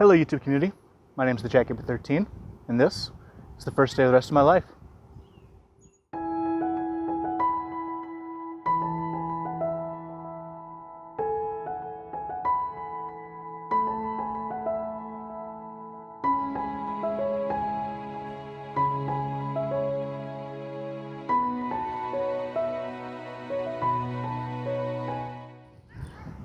Hello YouTube community, my name is the Jackkeeper 13 and this is the first day of the rest of my life.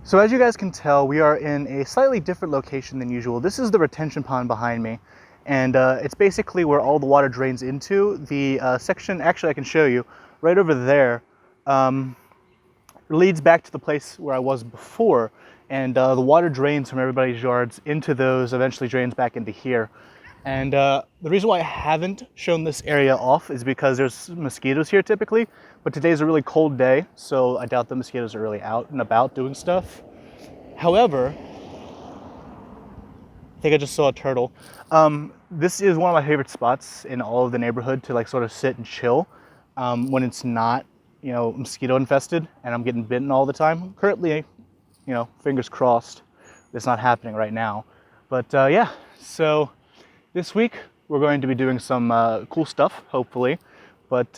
So as you guys can tell, we are in a slightly different location than usual. This is the retention pond behind me, and it's basically where all the water drains into. The section, actually I can show you, right over there, leads back to the place where I was before, and the water drains from everybody's yards into those, eventually drains back into here. And the reason why I haven't shown this area off is because there's mosquitoes here typically, but today's a really cold day, so I doubt the mosquitoes are really out and about doing stuff. However, I think I just saw a turtle. This is one of my favorite spots in all of the neighborhood to like sort of sit and chill when it's not, mosquito infested and I'm getting bitten all the time. Currently, fingers crossed, it's not happening right now. But yeah, so this week, we're going to be doing some cool stuff, hopefully. But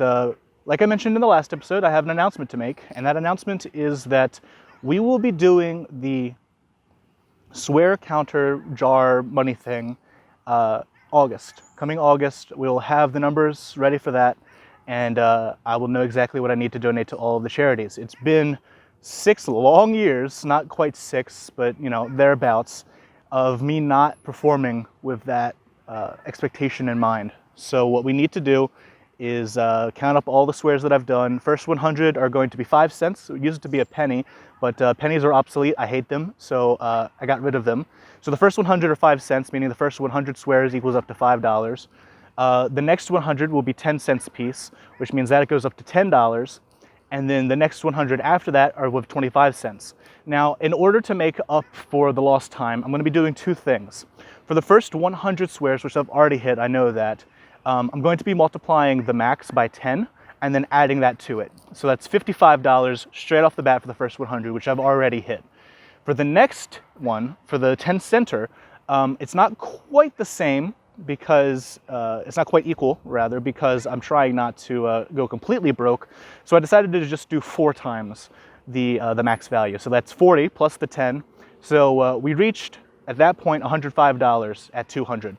like I mentioned in the last episode, I have an announcement to make. And that announcement is that we will be doing the swear counter jar money thing August. Coming August, we'll have the numbers ready for that. And I will know exactly what I need to donate to all of the charities. It's been 6 long years, not quite 6, but thereabouts, of me not performing with that expectation in mind. So what we need to do is count up all the swears that I've done. First 100 are going to be 5 cents. It used to be a penny, but pennies are obsolete. I hate them, so I got rid of them. So the first 100 are 5 cents, meaning the first 100 swears equals up to $5. The next 100 will be 10 cents a piece, which means that it goes up to $10. And then the next 100 after that are with 25 cents. Now, in order to make up for the lost time, I'm going to be doing 2 things. For the first 100 swears, which I've already hit, I know that, I'm going to be multiplying the max by 10 and then adding that to it. So that's $55 straight off the bat for the first 100, which I've already hit. For the next one, for the 10 center, it's not quite the same because it's not quite equal, rather, because I'm trying not to go completely broke. So I decided to just do 4 times the max value. So that's 40 plus the 10. So we reached, at that point, $105 at 200.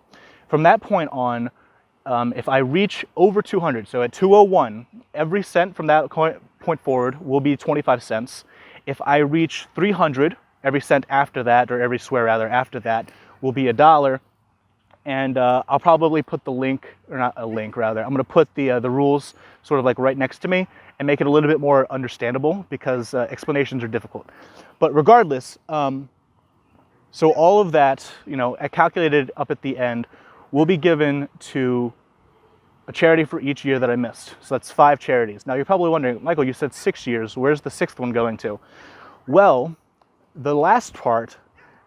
From that point on, if I reach over 200, so at 201, every cent from that point forward will be 25 cents. If I reach 300, every cent after that, or every swear rather after that, will be $1. And I'll probably put the link, or not a link rather, I'm going to put the rules sort of like right next to me and make it a little bit more understandable because explanations are difficult. But regardless, so all of that, calculated up at the end, will be given to a charity for each year that I missed. So that's 5 charities. Now you're probably wondering, Michael, you said 6 years. Where's the 6th one going to? Well, the last part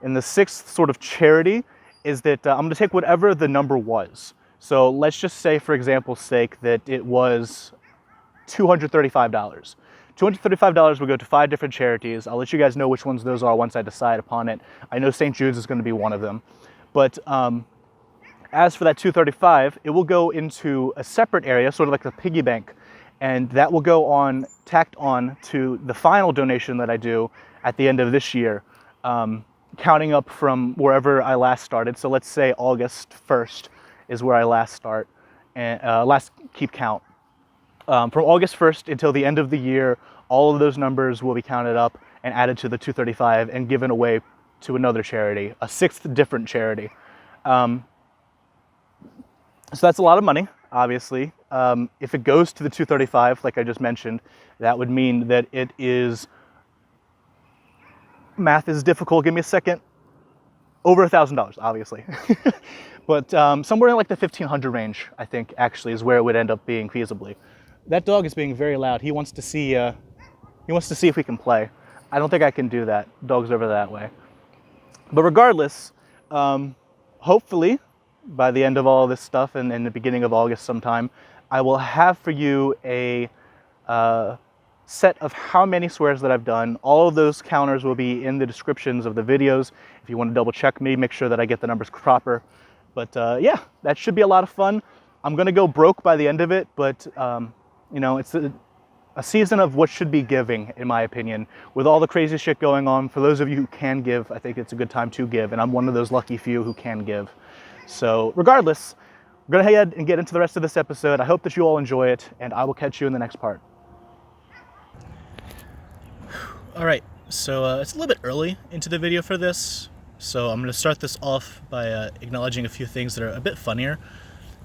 in the 6th sort of charity is that I'm going to take whatever the number was. So let's just say, for example's sake, that it was $235. $235 will go to 5 different charities. I'll let you guys know which ones those are once I decide upon it. I know St. Jude's is going to be one of them. But as for that $235, it will go into a separate area, sort of like the piggy bank. And that will go on, tacked on to the final donation that I do at the end of this year, counting up from wherever I last started. So let's say August 1st is where I last start, and last keep count. From August 1st until the end of the year, all of those numbers will be counted up and added to the $235 and given away to another charity, a 6th different charity. So that's a lot of money, obviously. If it goes to the $235, like I just mentioned, that would mean that it is, math is difficult, give me a second, over $1,000, obviously. But somewhere in like the 1,500 range, I think, actually, is where it would end up being feasibly. That dog is being very loud. He wants to see if we can play. I don't think I can do that. Dog's over that way. But regardless, hopefully, by the end of all this stuff and in the beginning of August sometime, I will have for you a set of how many swears that I've done. All of those counters will be in the descriptions of the videos. If you want to double check me, make sure that I get the numbers proper. But yeah, that should be a lot of fun. I'm gonna go broke by the end of it, but you know, it's a season of what should be giving, in my opinion. With all the crazy shit going on, for those of you who can give, I think it's a good time to give, and I'm one of those lucky few who can give. So regardless, we're gonna head and get into the rest of this episode. I hope that you all enjoy it, and I will catch you in the next part. All right, so it's a little bit early into the video for this, so I'm gonna start this off by acknowledging a few things that are a bit funnier,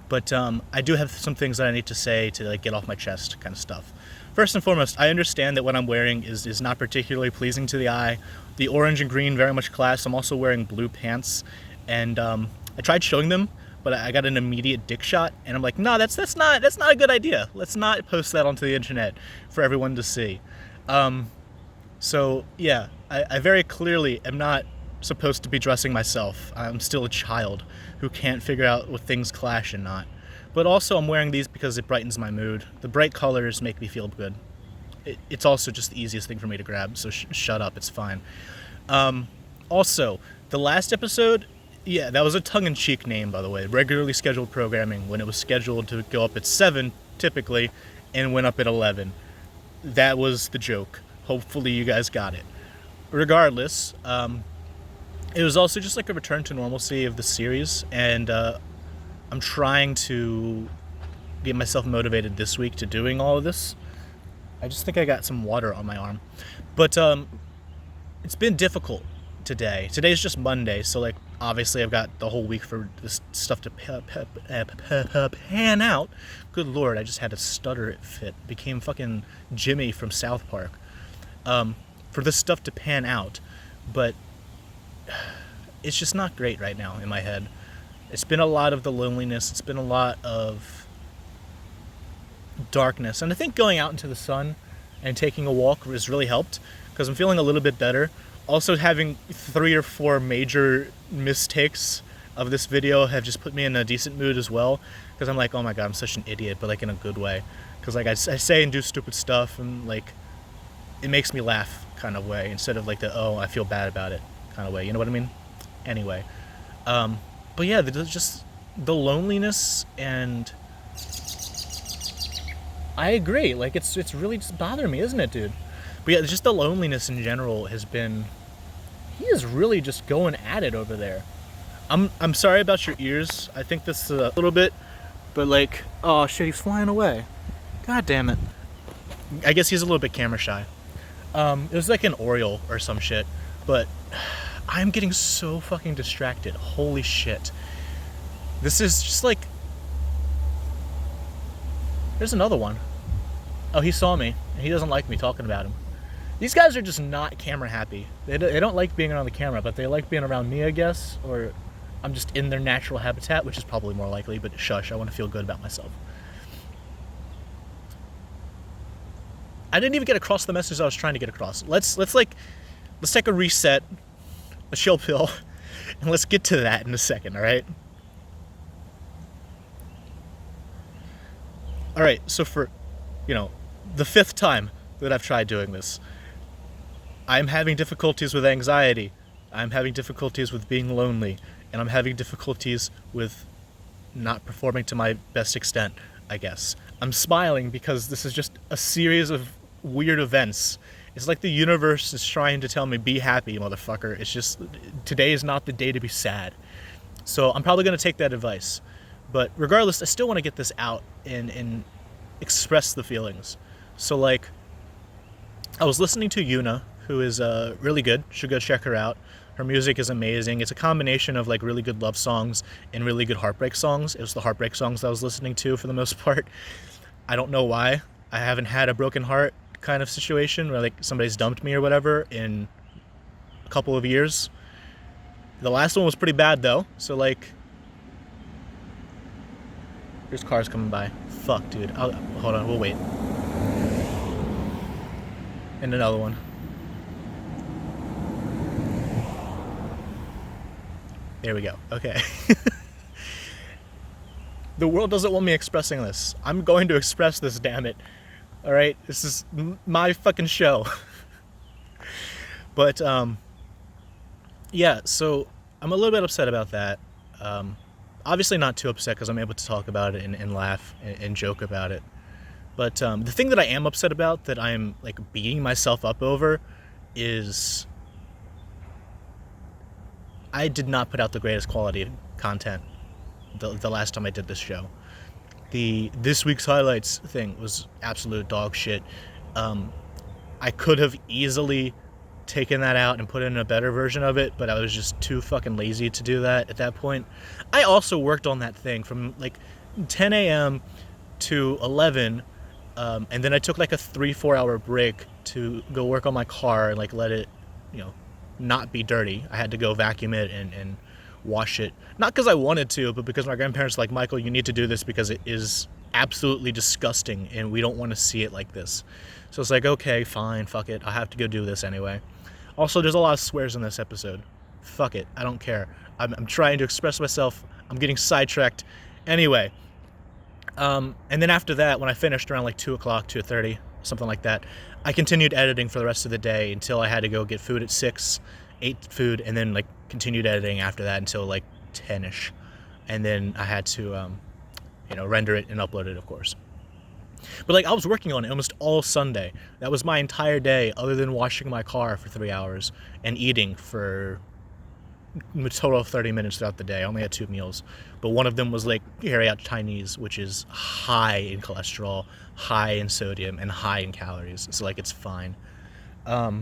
but I do have some things that I need to say to like get off my chest kind of stuff. First and foremost, I understand that what I'm wearing is not particularly pleasing to the eye. The orange and green very much clash. I'm also wearing blue pants, and I tried showing them, but I got an immediate dick shot, and I'm like, no, that's not a good idea. Let's not post that onto the internet for everyone to see. So yeah, I very clearly am not supposed to be dressing myself. I'm still a child who can't figure out what things clash and not. But also I'm wearing these because it brightens my mood. The bright colors make me feel good. It's also just the easiest thing for me to grab, so shut up, it's fine. Also, the last episode, yeah, that was a tongue-in-cheek name, by the way. Regularly scheduled programming, when it was scheduled to go up at 7, typically, and went up at 11. That was the joke. Hopefully you guys got it. Regardless, it was also just like a return to normalcy of the series, and I'm trying to get myself motivated this week to doing all of this. I just think I got some water on my arm. But it's been difficult today. Today's just Monday, so like obviously I've got the whole week for this stuff to pan out. Good lord, I just had a stutter fit. Became fucking Jimmy from South Park. For this stuff to pan out, but it's just not great right now in my head. It's been a lot of the loneliness, it's been a lot of darkness, and I think going out into the sun and taking a walk has really helped, because I'm feeling a little bit better. Also, having 3 or 4 major mistakes of this video have just put me in a decent mood as well, because I'm like, oh my god, I'm such an idiot, but like in a good way, because like I say and do stupid stuff, and like it makes me laugh kind of way, instead of like the, oh, I feel bad about it kind of way, you know what I mean? Anyway, but yeah, just the loneliness, and I agree, like it's really just bothering me, isn't it, dude? But yeah, just the loneliness in general has been, he is really just going at it over there. I'm sorry about your ears, I think this is a little bit, but like, oh shit, he's flying away. God damn it. I guess he's a little bit camera shy. It was like an Oriole or some shit, but I'm getting so fucking distracted. Holy shit. This is just like, there's another one. Oh, he saw me, and he doesn't like me talking about him. These guys are just not camera happy. They don't like being around the camera, but they like being around me, I guess, or I'm just in their natural habitat, which is probably more likely, but shush, I want to feel good about myself. I didn't even get across the message I was trying to get across. Let's take a reset, a chill pill, and let's get to that in a second, all right? All right, so for, you know, the 5th time that I've tried doing this, I'm having difficulties with anxiety, I'm having difficulties with being lonely, and I'm having difficulties with not performing to my best extent, I guess. I'm smiling because this is just a series of weird events. It's like the universe is trying to tell me, be happy, motherfucker. It's just, today is not the day to be sad. So I'm probably going to take that advice. But regardless, I still want to get this out and express the feelings. So like, I was listening to Yuna, who is really good. You should go check her out. Her music is amazing. It's a combination of like really good love songs and really good heartbreak songs. It was the heartbreak songs that I was listening to for the most part. I don't know why. I haven't had a broken heart kind of situation where like somebody's dumped me or whatever in a couple of years. The last one was pretty bad though, so like, there's cars coming by. Fuck, dude. Hold on, we'll wait. And another one. There we go. Okay. The world doesn't want me expressing this. I'm going to express this, damn it. All right, this is my fucking show. But yeah, so I'm a little bit upset about that. Obviously not too upset because I'm able to talk about it and laugh and joke about it. But the thing that I am upset about, that I'm like beating myself up over, is I did not put out the greatest quality of content the last time I did this show. The this week's highlights thing was absolute dog shit. I could have easily taken that out and put in a better version of it, but I was just too fucking lazy to do that at that point. I also worked on that thing from like 10 a.m. to 11, and then I took like a 3-4 hour break to go work on my car and like let it, not be dirty. I had to go vacuum it and wash it. Not because I wanted to, but because my grandparents were like, Michael, you need to do this because it is absolutely disgusting and we don't want to see it like this. So it's like, okay, fine, fuck it. I have to go do this anyway. Also, there's a lot of swears in this episode. Fuck it. I don't care. I'm trying to express myself. I'm getting sidetracked. Anyway. And then after that, when I finished around like 2 o'clock, 2:30, something like that, I continued editing for the rest of the day until I had to go get food at 6, ate food, and then like continued editing after that until like 10ish. And then I had to, render it and upload it, of course. But like I was working on it almost all Sunday. That was my entire day, other than washing my car for 3 hours and eating for a total of 30 minutes throughout the day. I only had 2 meals, but one of them was like carry out Chinese, which is high in cholesterol, high in sodium, and high in calories. So like it's fine. At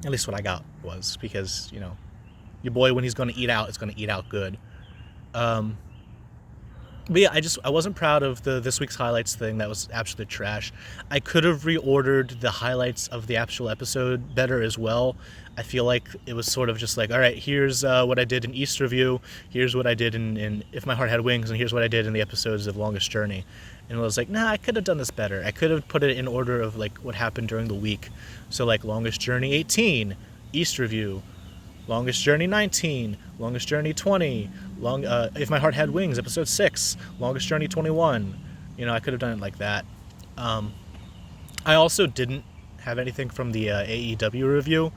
least what I got was, because your boy, when he's going to eat out, is going to eat out good. But yeah, I wasn't proud of the this week's highlights thing. That was absolute trash. I could have reordered the highlights of the actual episode better as well. I feel like it was sort of just like, all right, here's what I did in East Review, here's what I did in If My Heart Had Wings, and here's what I did in the episodes of Longest Journey. And I was like, nah, I could have done this better. I could have put it in order of like what happened during the week. So like Longest Journey 18, East Review, Longest Journey 19, Longest Journey 20, If My Heart Had Wings, episode 6, Longest Journey 21. I could have done it like that. I also didn't have anything from the AEW review,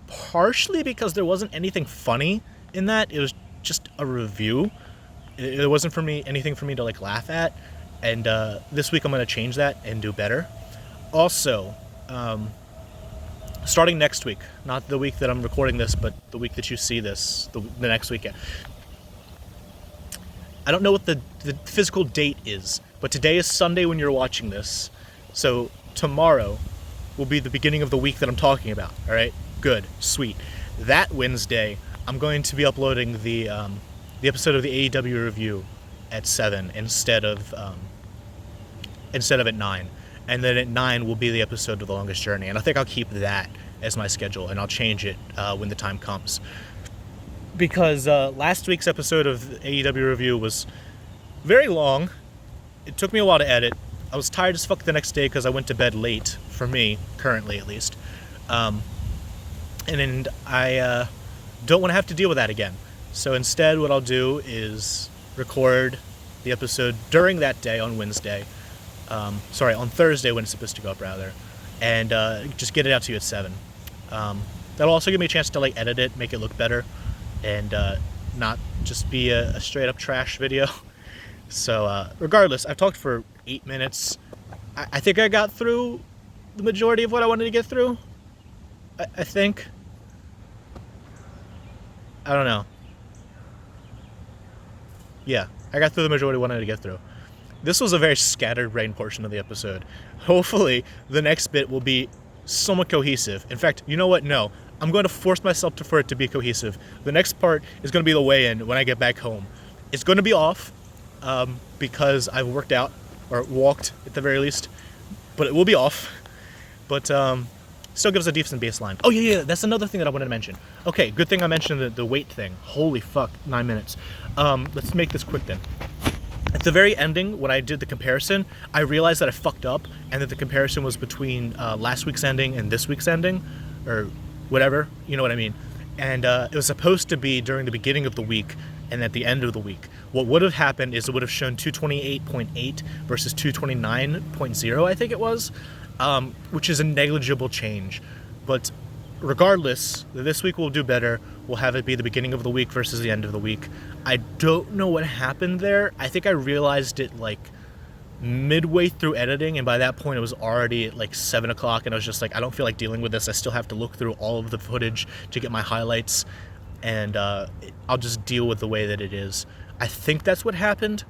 partially because there wasn't anything funny in that. It was just a review. It wasn't anything for me to like laugh at. And this week I'm going to change that and do better. Also, starting next week, not the week that I'm recording this, but the week that you see this, the next weekend. I don't know what the physical date is, but today is Sunday when you're watching this. So tomorrow will be the beginning of the week that I'm talking about. All right, good, sweet. That Wednesday, I'm going to be uploading the episode of the AEW review at 7 instead of at 9. And then at 9 will be the episode of The Longest Journey. And I think I'll keep that as my schedule, and I'll change it when the time comes. Because last week's episode of the AEW review was very long. It took me a while to edit. I was tired as fuck the next day because I went to bed late, for me, currently at least. And I don't want to have to deal with that again. So instead what I'll do is record the episode during that day on Wednesday. On Thursday when it's supposed to go up, rather. And just get it out to you at 7. That'll also give me a chance to like edit it, make it look better, and not just be a straight up trash video. So regardless, I've talked for 8 minutes. I think I got through the majority of what I wanted to get through. I think. I don't know. Yeah, I got through the majority of what I wanted to get through. This was a very scattered brain portion of the episode. Hopefully, the next bit will be somewhat cohesive. In fact, you know what? No. I'm going to force myself for it to be cohesive. The next part is going to be the weigh-in when I get back home. It's going to be off because I've worked out, or walked at the very least, but it will be off. But still gives a decent baseline. Oh, yeah, that's another thing that I wanted to mention. Okay, good thing I mentioned the weight thing. Holy fuck, 9 minutes. Let's make this quick then. At the very ending, when I did the comparison, I realized that I fucked up and that the comparison was between last week's ending and this week's ending, or whatever, you know what I mean. and it was supposed to be during the beginning of the week and at the end of the week. What would have happened is it would have shown 228.8 versus 229.0, I think it was, which is a negligible change. But regardless, this week we'll do better. We'll have it be the beginning of the week versus the end of the week. I don't know what happened there. I think I realized it like midway through editing, and by that point it was already at like 7 o'clock, and I was just like, I don't feel like dealing with this. I still have to look through all of the footage to get my highlights, and I'll just deal with the way that it is. I think that's what happened.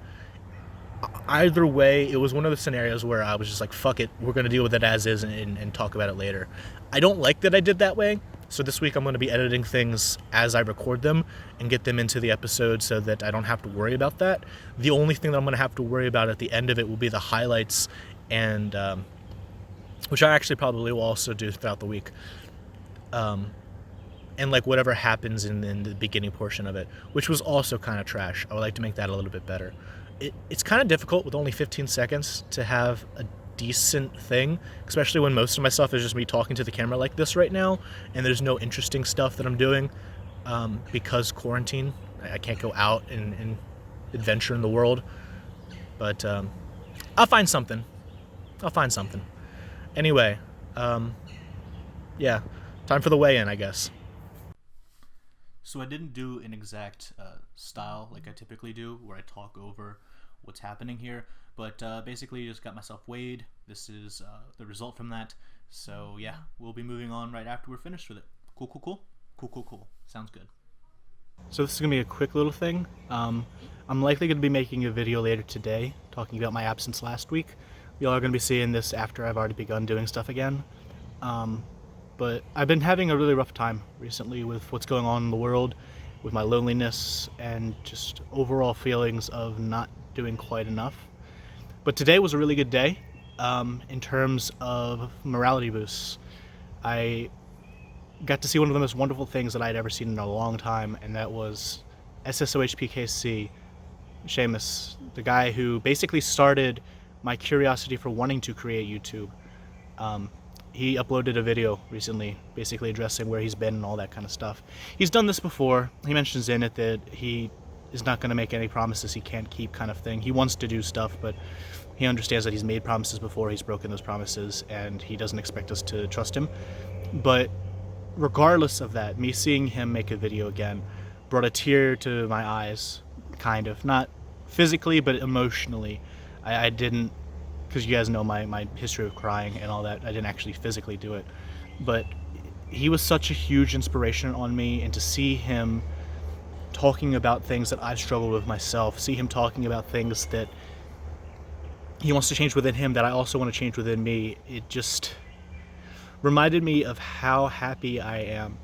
Either way, it was one of the scenarios where I was just like, fuck it, we're going to deal with it as is and talk about it later. I don't like that I did that way, so this week I'm going to be editing things as I record them and get them into the episode so that I don't have to worry about that. The only thing that I'm going to have to worry about at the end of it will be the highlights, and which I actually probably will also do throughout the week. And like whatever happens in the beginning portion of it, which was also kind of trash. I would like to make that a little bit better. It's kind of difficult with only 15 seconds to have a decent thing, especially when most of my stuff is just me talking to the camera like this right now, and there's no interesting stuff that I'm doing because quarantine. I can't go out and adventure in the world, but I'll find something. Anyway, yeah, time for the weigh-in, I guess. So I didn't do an exact style like I typically do, where I talk over what's happening here, but basically just got myself weighed. This is the result from that. So yeah, we'll be moving on right after we're finished with it. Cool. Sounds good. So this is gonna be a quick little thing. I'm likely gonna be making a video later today talking about my absence last week. Y'all are gonna be seeing this after I've already begun doing stuff again. But I've been having a really rough time recently with what's going on in the world, with my loneliness and just overall feelings of not doing quite enough. But today was a really good day in terms of morality boosts. I got to see one of the most wonderful things that I'd ever seen in a long time, and that was SSOHPKC, Seamus, the guy who basically started my curiosity for wanting to create YouTube. He uploaded a video recently basically addressing where he's been and all that kind of stuff. He's done this before. He mentions in it that he is not going to make any promises he can't keep, kind of thing. He wants to do stuff, but he understands that he's made promises before, he's broken those promises, and he doesn't expect us to trust him. But regardless of that, me seeing him make a video again brought a tear to my eyes, kind of. Not physically, but emotionally. I didn't, because you guys know my history of crying and all that, I didn't actually physically do it. But he was such a huge inspiration on me, and to see him talking about things that I've struggled with myself, see him talking about things that he wants to change within him that I also want to change within me, it just reminded me of how happy I am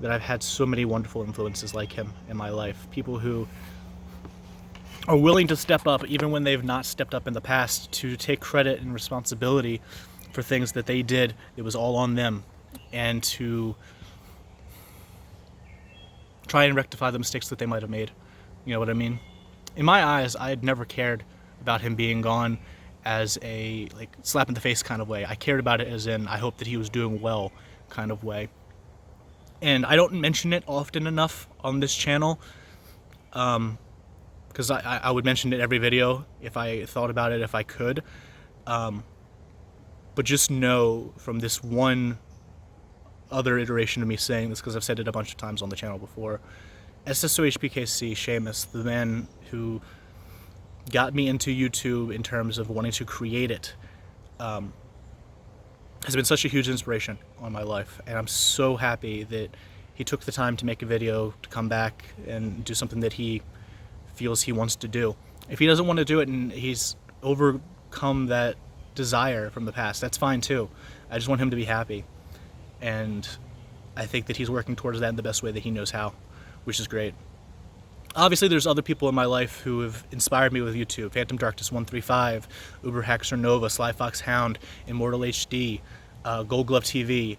that I've had so many wonderful influences like him in my life. People who are willing to step up even when they've not stepped up in the past, to take credit and responsibility for things that they did. It was all on them, and to try and rectify the mistakes that they might have made. You know what I mean? In my eyes, I had never cared about him being gone as a like slap in the face kind of way. I cared about it as in, I hope that he was doing well kind of way. And I don't mention it often enough on this channel, because I would mention it every video if I thought about it, if I could. But just know from this one other iteration of me saying this, because I've said it a bunch of times on the channel before, SSOHPKC, Seamus, the man who got me into YouTube in terms of wanting to create it, has been such a huge inspiration on my life, and I'm so happy that he took the time to make a video, to come back and do something that he feels he wants to do. If he doesn't want to do it and he's overcome that desire from the past, that's fine too. I just want him to be happy, and I think that he's working towards that in the best way that he knows how, which is great. Obviously, there's other people in my life who have inspired me with YouTube. Phantom Darkness 135, Uber Haxer Nova, Sly Fox Hound, Immortal HD, Gold Glove TV,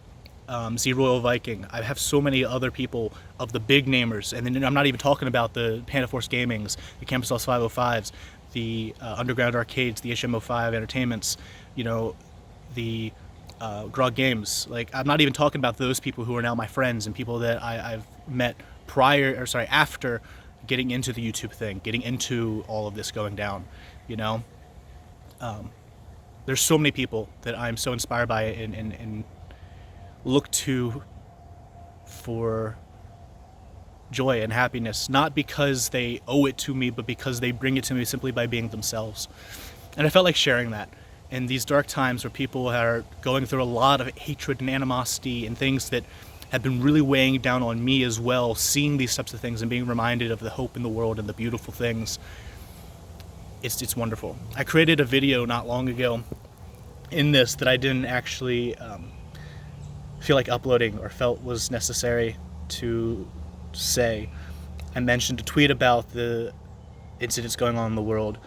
Z-Royal Viking. I have so many other people of the big namers, and then I'm not even talking about the Panda Force Gamings, the Campus Loss 505s, the Underground Arcades, the HMO5 Entertainments, you know, the Grog Games. Like, I'm not even talking about those people who are now my friends and people that I've met after getting into the YouTube thing, getting into all of this going down, you know? There's so many people that I'm so inspired by and look to for joy and happiness, not because they owe it to me, but because they bring it to me simply by being themselves. And I felt like sharing that in these dark times where people are going through a lot of hatred and animosity and things that have been really weighing down on me as well, seeing these types of things and being reminded of the hope in the world and the beautiful things. It's wonderful. I created a video not long ago in this that I didn't actually feel like uploading or felt was necessary to say. I mentioned a tweet about the incidents going on in the world,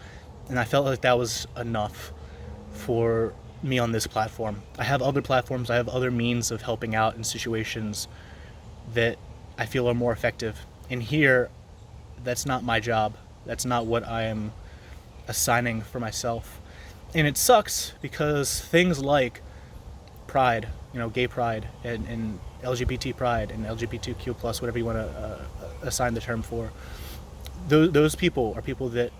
and I felt like that was enough for me on this platform. I have other platforms, I have other means of helping out in situations that I feel are more effective. And here, that's not my job. That's not what I am assigning for myself. And it sucks because things like pride, gay pride and LGBT pride and LGBTQ plus, whatever you want to assign the term for, those people are people that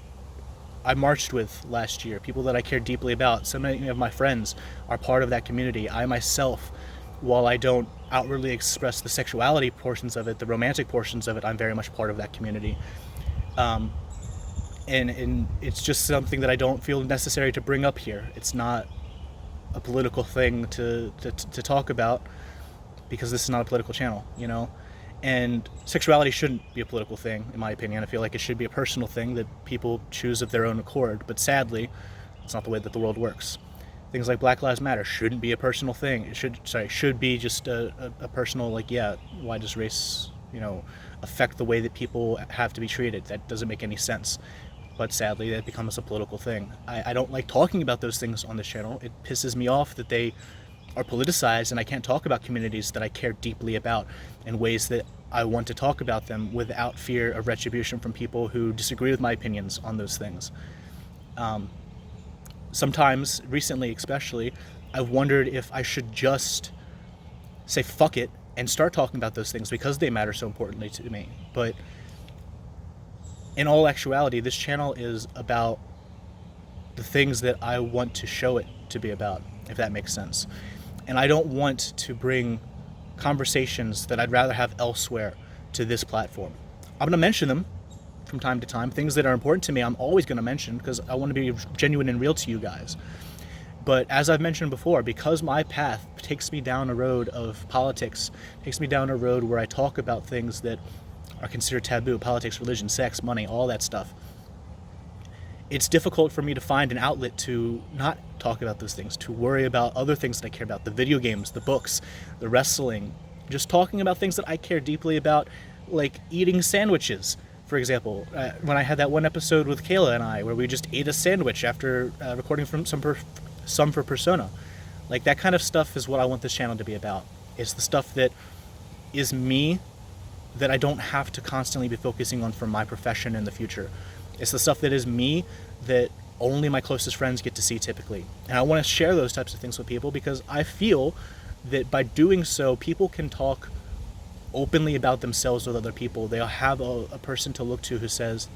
I marched with last year, people that I care deeply about. So many of my friends are part of that community. I myself, while I don't outwardly express the sexuality portions of it, the romantic portions of it, I'm very much part of that community. And it's just something that I don't feel necessary to bring up here. It's not a political thing to talk about, because this is not a political channel, And sexuality shouldn't be a political thing, in my opinion. I feel like it should be a personal thing that people choose of their own accord. But sadly, it's not the way that the world works. Things like Black Lives Matter shouldn't be a personal thing. It should be just a personal, why does race, affect the way that people have to be treated? That doesn't make any sense. But sadly, that becomes a political thing. I don't like talking about those things on this channel. It pisses me off that they are politicized, and I can't talk about communities that I care deeply about in ways that I want to talk about them without fear of retribution from people who disagree with my opinions on those things. Sometimes, recently especially, I've wondered if I should just say fuck it and start talking about those things because they matter so importantly to me. But in all actuality, this channel is about the things that I want to show it to be about, if that makes sense. And I don't want to bring conversations that I'd rather have elsewhere to this platform. I'm going to mention them from time to time. Things that are important to me, I'm always going to mention because I want to be genuine and real to you guys. But as I've mentioned before, because my path takes me down a road of politics, takes me down a road where I talk about things that are considered taboo, politics, religion, sex, money, all that stuff, it's difficult for me to find an outlet to not talk about those things, to worry about other things that I care about, the video games, the books, the wrestling, just talking about things that I care deeply about, like eating sandwiches, for example. When I had that one episode with Kayla and I, where we just ate a sandwich after recording from some for Persona. Like, that kind of stuff is what I want this channel to be about. It's the stuff that is me, that I don't have to constantly be focusing on for my profession in the future. It's the stuff that is me that only my closest friends get to see typically. And I want to share those types of things with people because I feel that by doing so, people can talk openly about themselves with other people. They'll have a person to look to who says,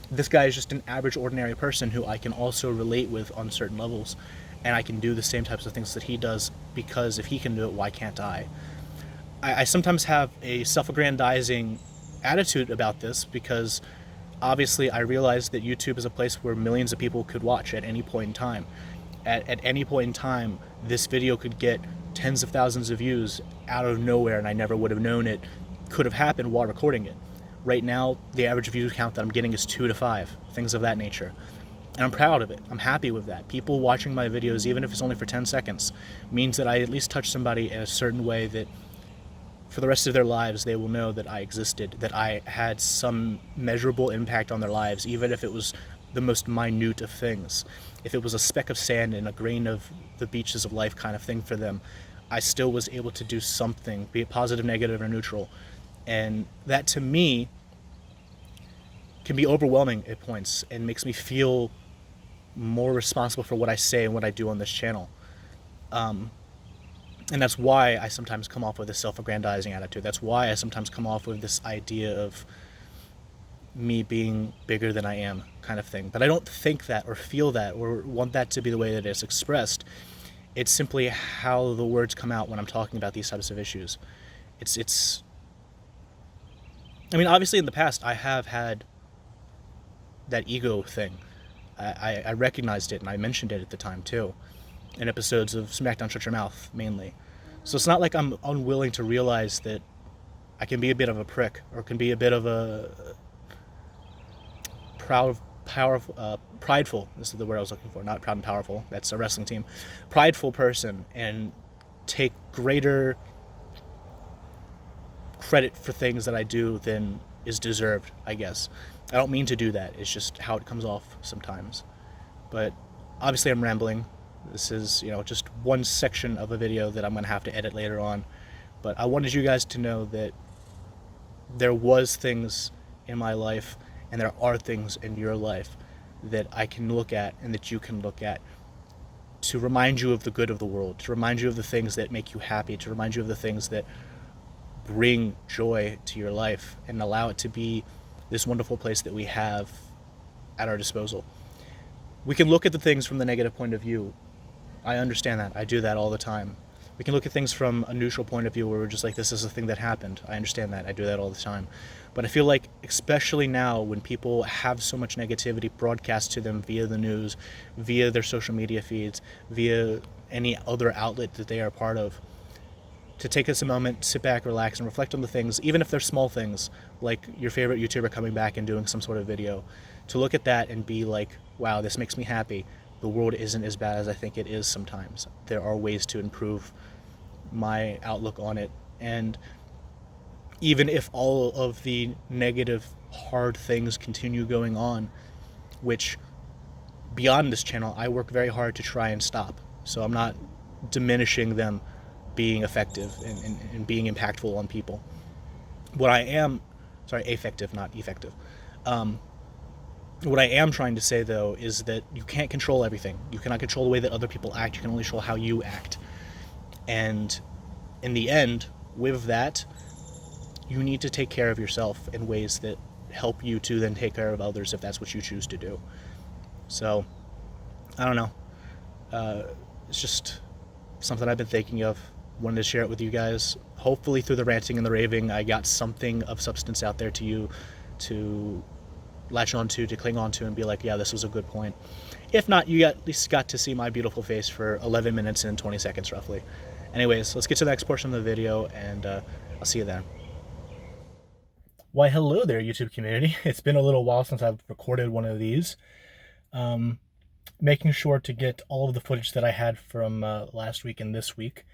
this guy is just an average, ordinary person who I can also relate with on certain levels. And I can do the same types of things that he does, because if he can do it, why can't I? I sometimes have a self-aggrandizing attitude about this because obviously I realize that YouTube is a place where millions of people could watch at any point in time. At any point in time, this video could get tens of thousands of views out of nowhere, and I never would have known it could have happened while recording it. Right now, the average view count that I'm getting is 2 to 5, things of that nature. And I'm proud of it. I'm happy with that. People watching my videos, even if it's only for 10 seconds, means that I at least touch somebody in a certain way that for the rest of their lives, they will know that I existed, that I had some measurable impact on their lives, even if it was the most minute of things. If it was a speck of sand in a grain of the beaches of life kind of thing for them, I still was able to do something, be it positive, negative, or neutral. And that, to me, can be overwhelming at points and makes me feel more responsible for what I say and what I do on this channel. And that's why I sometimes come off with this self-aggrandizing attitude. That's why I sometimes come off with this idea of me being bigger than I am kind of thing. But I don't think that or feel that or want that to be the way that it's expressed. It's simply how the words come out when I'm talking about these types of issues. It's I mean, obviously in the past I have had that ego thing. I recognized it and I mentioned it at the time too, in episodes of Smackdown Shut Your Mouth mainly. So it's not like I'm unwilling to realize that I can be a bit of a prick or can be a bit of a prideful. This is the word I was looking for. Not proud and powerful. That's a wrestling team. Prideful person and take greater credit for things that I do than is deserved, I guess. I don't mean to do that. It's just how it comes off sometimes. But obviously I'm rambling. This is, just one section of a video that I'm going to have to edit later on. But I wanted you guys to know that there was things in my life and there are things in your life that I can look at and that you can look at to remind you of the good of the world, to remind you of the things that make you happy, to remind you of the things that bring joy to your life and allow it to be this wonderful place that we have at our disposal. We can look at the things from the negative point of view. I understand that. I do that all the time. We can look at things from a neutral point of view where we're just like, this is a thing that happened. I understand that. I do that all the time. But I feel like, especially now when people have so much negativity broadcast to them via the news, via their social media feeds, via any other outlet that they are part of, to take us a moment, sit back, relax, and reflect on the things, even if they're small things, like your favorite YouTuber coming back and doing some sort of video, to look at that and be like, wow, this makes me happy. The world isn't as bad as I think it is sometimes. There are ways to improve my outlook on it. And even if all of the negative, hard things continue going on, which beyond this channel, I work very hard to try and stop. So I'm not diminishing them being effective and being impactful on people. What I am, affective, not effective. What I am trying to say, though, is that you can't control everything. You cannot control the way that other people act. You can only control how you act. And in the end, with that, you need to take care of yourself in ways that help you to then take care of others if that's what you choose to do. So, I don't know. It's just something I've been thinking of. Wanted to share it with you guys. Hopefully through the ranting and the raving, I got something of substance out there to you to latch onto, to cling onto, and be like, yeah, this was a good point. If not, you at least got to see my beautiful face for 11 minutes and 20 seconds roughly. Anyways, let's get to the next portion of the video, and I'll see you then. Why, hello there, YouTube community. It's been a little while since I've recorded one of these. Making sure to get all of the footage that I had from last week and this week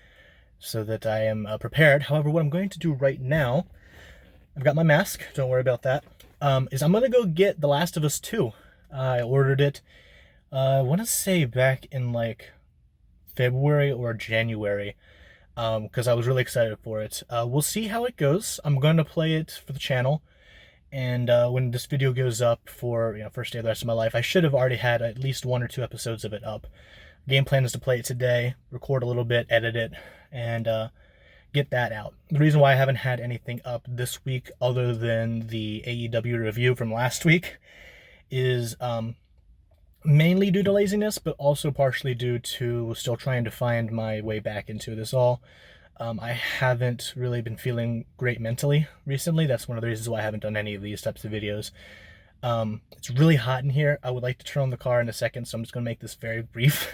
so that I am prepared. However, what I'm going to do right now, I've got my mask, don't worry about that, is I'm going to go get The Last of Us 2. I ordered it, I want to say back in like February or January, because I was really excited for it. We'll see how it goes. I'm going to play it for the channel, and when this video goes up for first day of the rest of my life, I should have already had at least 1 or 2 episodes of it up. Game plan is to play it today, record a little bit, edit it, and get that out. The reason why I haven't had anything up this week other than the AEW review from last week is mainly due to laziness, but also partially due to still trying to find my way back into this all. I haven't really been feeling great mentally recently. That's one of the reasons why I haven't done any of these types of videos. It's really hot in here. I would like to turn on the car in a second, so I'm just going to make this very brief.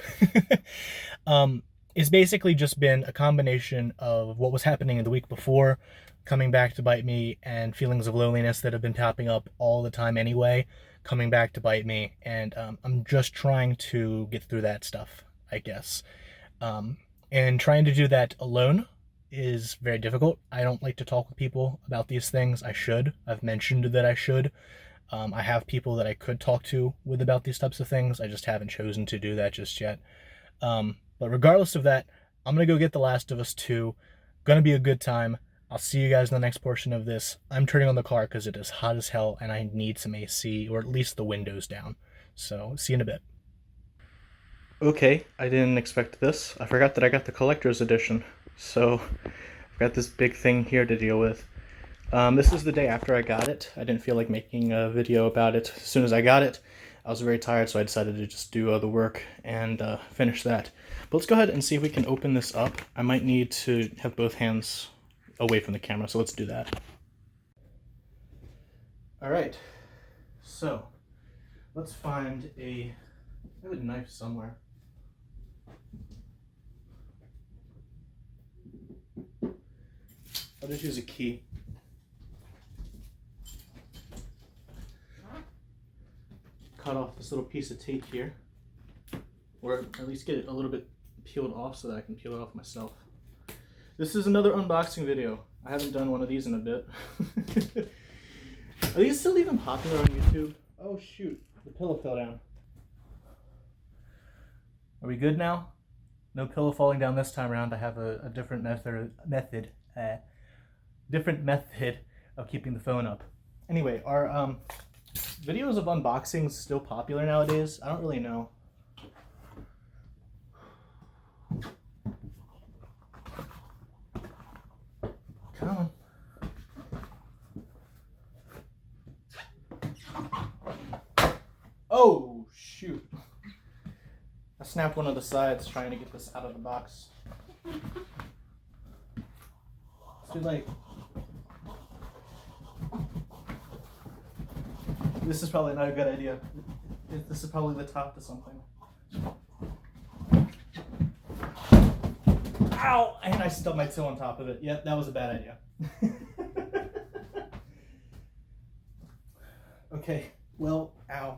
It's basically just been a combination of what was happening in the week before, coming back to bite me, and feelings of loneliness that have been popping up all the time anyway, coming back to bite me, and I'm just trying to get through that stuff, I guess. And trying to do that alone is very difficult. I don't like to talk with people about these things. I should. I've mentioned that I should. I have people that I could talk to with about these types of things. I just haven't chosen to do that just yet. But regardless of that, I'm going to go get The Last of Us 2. Going to be a good time. I'll see you guys in the next portion of this. I'm turning on the car because it is hot as hell and I need some AC, or at least the windows down. So, see you in a bit. Okay, I didn't expect this. I forgot that I got the collector's edition. So I've got this big thing here to deal with. This is the day after I got it. I didn't feel like making a video about it as soon as I got it. I was very tired, so I decided to just do the work and finish that. But let's go ahead and see if we can open this up. I might need to have both hands away from the camera, so let's do that. Alright, so let's find I have a knife somewhere. I'll just use a key. Cut off this little piece of tape here, or at least get it a little bit peeled off so that I can peel it off myself. This is another unboxing video. I haven't done one of these in a bit. Are these still even popular on YouTube? Oh shoot, the pillow fell down. Are we good now? No pillow falling down this time around. I have a different method of keeping the phone up. Anyway, are videos of unboxings still popular nowadays? I don't really know. Come on. Oh, shoot. I snapped one of the sides trying to get this out of the box. It's too late. This is probably not a good idea. This is probably the top to something. Ow! And I stubbed my toe on top of it. Yep, that was a bad idea. Okay, well, ow.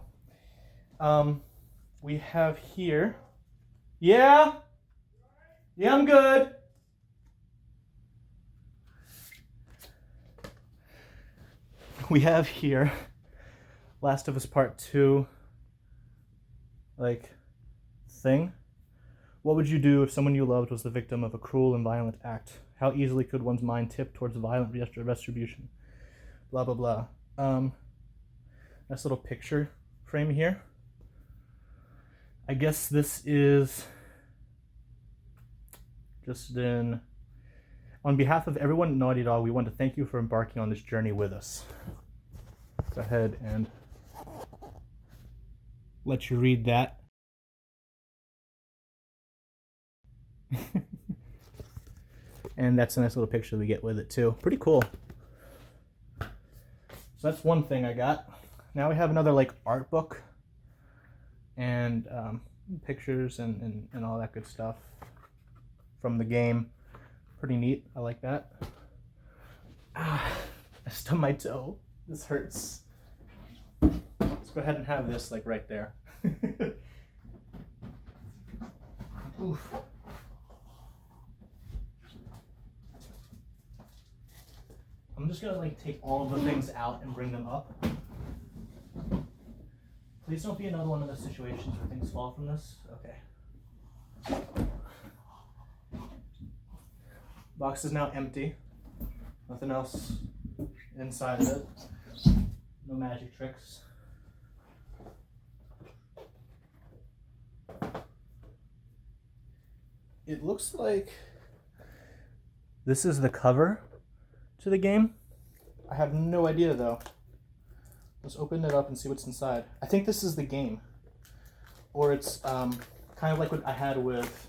We have here. Yeah? Yeah, I'm good. We have here Last of Us Part 2, thing. What would you do if someone you loved was the victim of a cruel and violent act? How easily could one's mind tip towards violent retribution? Blah, blah, blah. Nice little picture frame here. I guess this is just on behalf of everyone at Naughty Dog, we want to thank you for embarking on this journey with us. Go ahead and let you read that. And that's a nice little picture we get with it too. Pretty cool. So that's one thing I got. Now we have another art book and pictures and all that good stuff from the game. Pretty neat. I like that. I stubbed my toe. This hurts. Let's go ahead and have this right there. Oof. I'm just gonna take all of the things out and bring them up. Please don't be another one of those situations where things fall from this. Okay. Box is now empty. Nothing else inside of it. No magic tricks. It looks like this is the cover to the game. I have no idea though. Let's open it up and see what's inside. I think this is the game. Or it's kind of like what I had with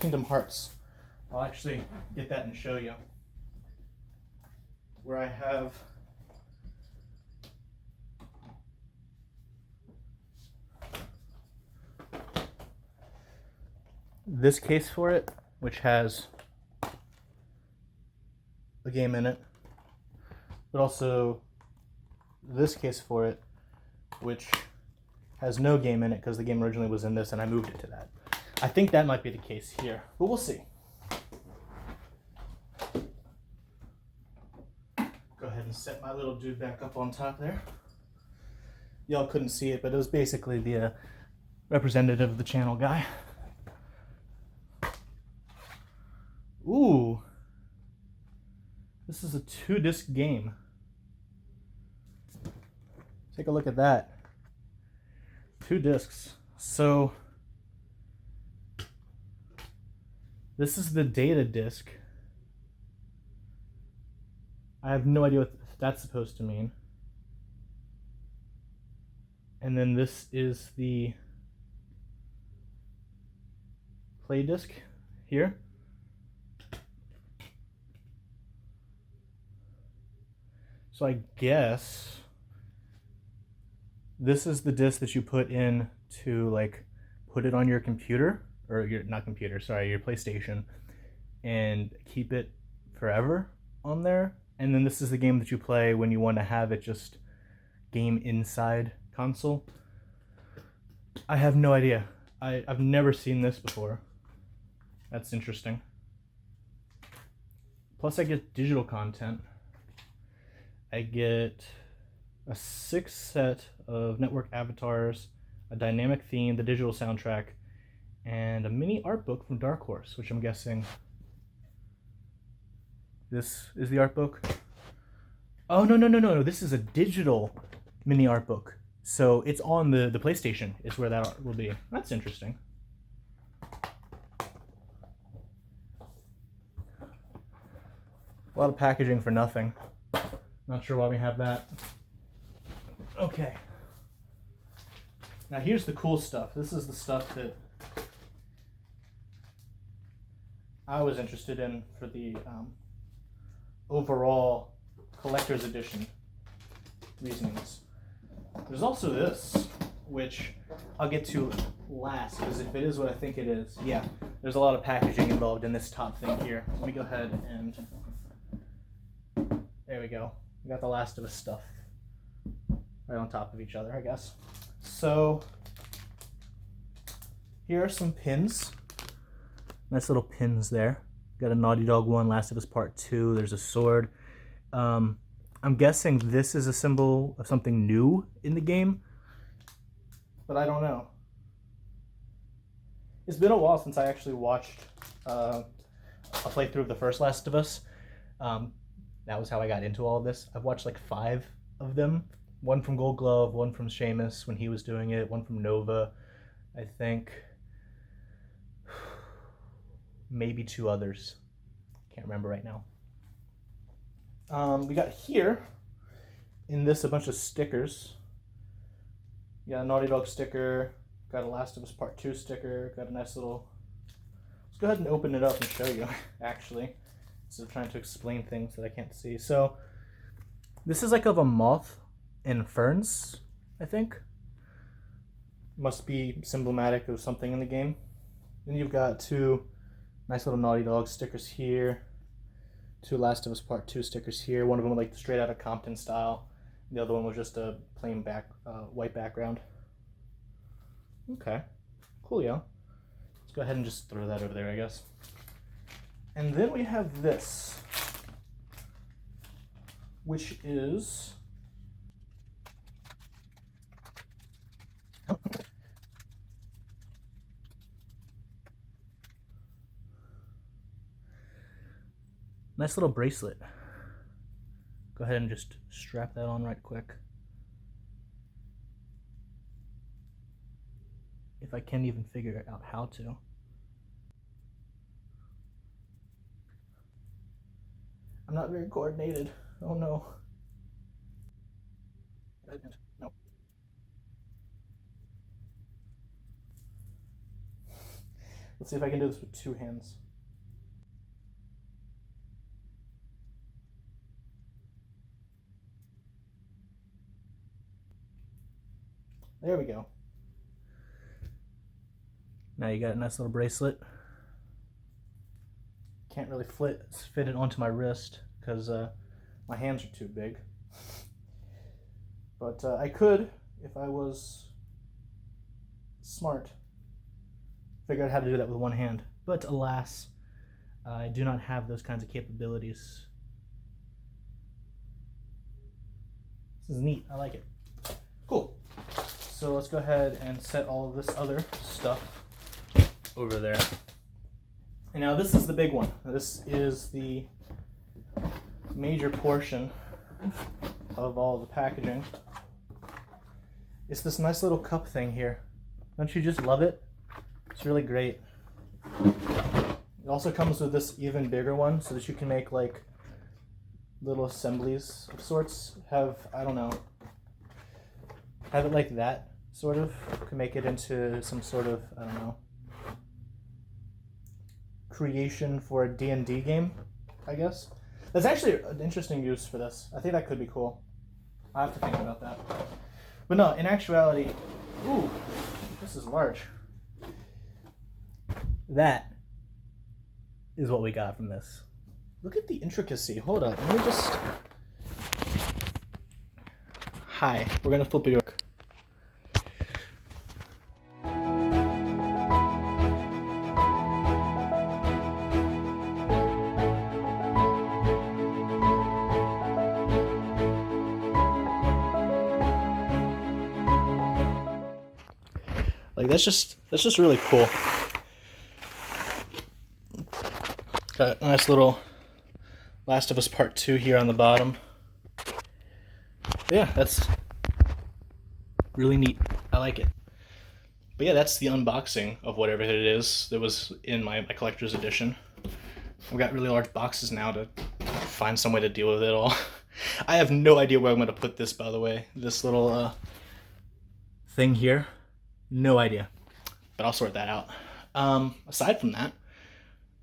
Kingdom Hearts. I'll actually get that and show you. Where I have this case for it, which has the game in it, but also this case for it, which has no game in it because the game originally was in this and I moved it to that. I think that might be the case here, but we'll see. Go ahead and set my little dude back up on top there. Y'all couldn't see it, but it was basically the representative of the channel guy. Ooh. This is a 2-disc game. Take a look at that. 2 discs. So This is the data disk. I have no idea what that's supposed to mean. And then this is the play disc here. So I guess this is the disc that you put in to like put it on your computer, or your, not computer, sorry, your PlayStation, and keep it forever on there. And then this is the game that you play when you want to have it just game inside console. I have no idea. I've never seen this before. That's interesting. Plus I get digital content. I get a 6 set of network avatars, a dynamic theme, the digital soundtrack, and a mini art book from Dark Horse, which I'm guessing this is the art book. Oh, no, this is a digital mini art book. So it's on the PlayStation is where that art will be. That's interesting. A lot of packaging for nothing. Not sure why we have that. Okay. Now here's the cool stuff. This is the stuff that I was interested in for the overall collector's edition reasonings. There's also this, which I'll get to last, because if it is what I think it is, yeah, there's a lot of packaging involved in this top thing here. Let me go ahead and, there we go. We got the Last of Us stuff right on top of each other, I guess. So here are some pins. Nice little pins there. Got a Naughty Dog 1, Last of Us Part 2. There's a sword. I'm guessing this is a symbol of something new in the game, but I don't know. It's been a while since I actually watched a playthrough of the first Last of Us. That was how I got into all of this. I've watched like 5 of them. One from Gold Glove, one from Seamus when he was doing it, one from Nova, I think. Maybe 2 others. Can't remember right now. We got here, in this, a bunch of stickers. You got a Naughty Dog sticker, got a Last of Us Part 2 sticker, got a nice little... Let's go ahead and open it up and show you, actually, instead of trying to explain things that I can't see. So, this is like of a moth and ferns, I think. Must be symbolic of something in the game. Then you've got 2 nice little Naughty Dog stickers here. 2 Last of Us Part 2 stickers here. One of them like straight out of Compton style. The other one was just a plain white background. Okay, cool, yeah. Let's go ahead and just throw that over there, I guess. And then we have this, which is nice little bracelet. Go ahead and just strap that on right quick. If I can't even figure out how to. I'm not very coordinated. Oh no. No. Let's see if I can do this with 2 hands. There we go. Now you got a nice little bracelet. Can't really fit it onto my wrist because my hands are too big. But I could, if I was smart, figure out how to do that with one hand. But alas, I do not have those kinds of capabilities. This is neat. I like it. Cool. So let's go ahead and set all of this other stuff over there. And now this is the big one. This is the major portion of all the packaging. It's this nice little cup thing here. Don't you just love it? It's really great. It also comes with this even bigger one so that you can make like little assemblies of sorts. Have it like that, sort of. You can make it into some sort of, I don't know, creation for a D&D game, I guess. That's actually an interesting use for this. I think that could be cool. I have to think about that. But no, in actuality, ooh, this is large. That is what we got from this. Look at the intricacy. Hold up. Let me just... Hi. We're going to flip it over. Like, that's just really cool. Got a nice little Last of Us Part 2 here on the bottom. But yeah, that's really neat. I like it. But yeah, that's the unboxing of whatever it is that was in my collector's edition. I've got really large boxes now to find some way to deal with it all. I have no idea where I'm going to put this, by the way. This little thing here. No idea. But I'll sort that out. Aside from that,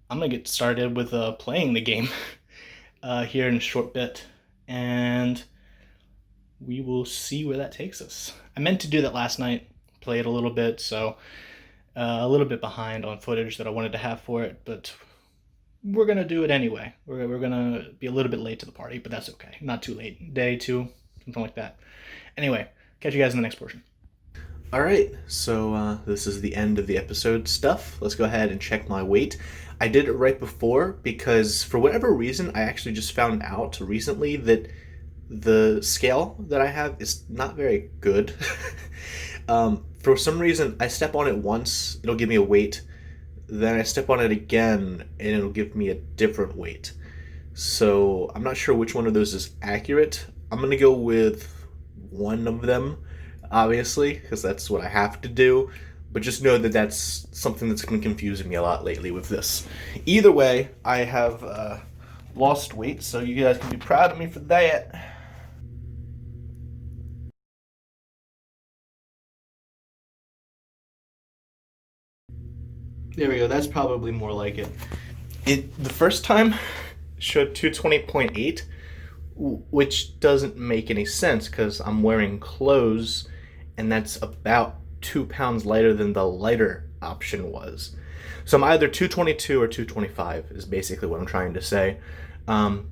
I'm going to get started with playing the game here in a short bit. And we will see where that takes us. I meant to do that last night. Play it a little bit, so a little bit behind on footage that I wanted to have for it. But we're going to do it anyway. We're going to be a little bit late to the party, but that's okay. Not too late. Day 2, something like that. Anyway, catch you guys in the next portion. Alright, so this is the end of the episode stuff. Let's go ahead and check my weight. I did it right before because for whatever reason, I actually just found out recently that the scale that I have is not very good. For some reason, I step on it once, it'll give me a weight. Then I step on it again, and it'll give me a different weight. So I'm not sure which one of those is accurate. I'm going to go with one of them, obviously, because that's what I have to do. But just know that that's something that's been confusing me a lot lately with this. Either way, I have lost weight, so you guys can be proud of me for that. There we go, that's probably more like it. The first time showed 220.8, which doesn't make any sense because I'm wearing clothes and that's about 2 pounds lighter than the lighter option was. So I'm either 222 or 225 is basically what I'm trying to say. We're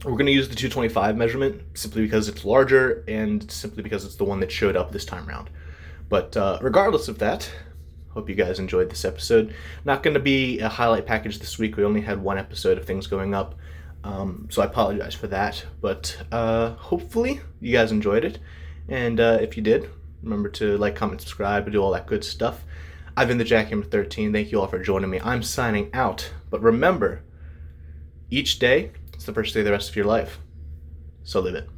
going to use the 225 measurement simply because it's larger and simply because it's the one that showed up this time around. But regardless of that, hope you guys enjoyed this episode. Not going to be a highlight package this week. We only had one episode of things going up. So I apologize for that. But hopefully you guys enjoyed it. And if you did, remember to like, comment, subscribe, and do all that good stuff. I've been the Jackhammer13. Thank you all for joining me. I'm signing out. But remember, each day is the first day of the rest of your life. So live it.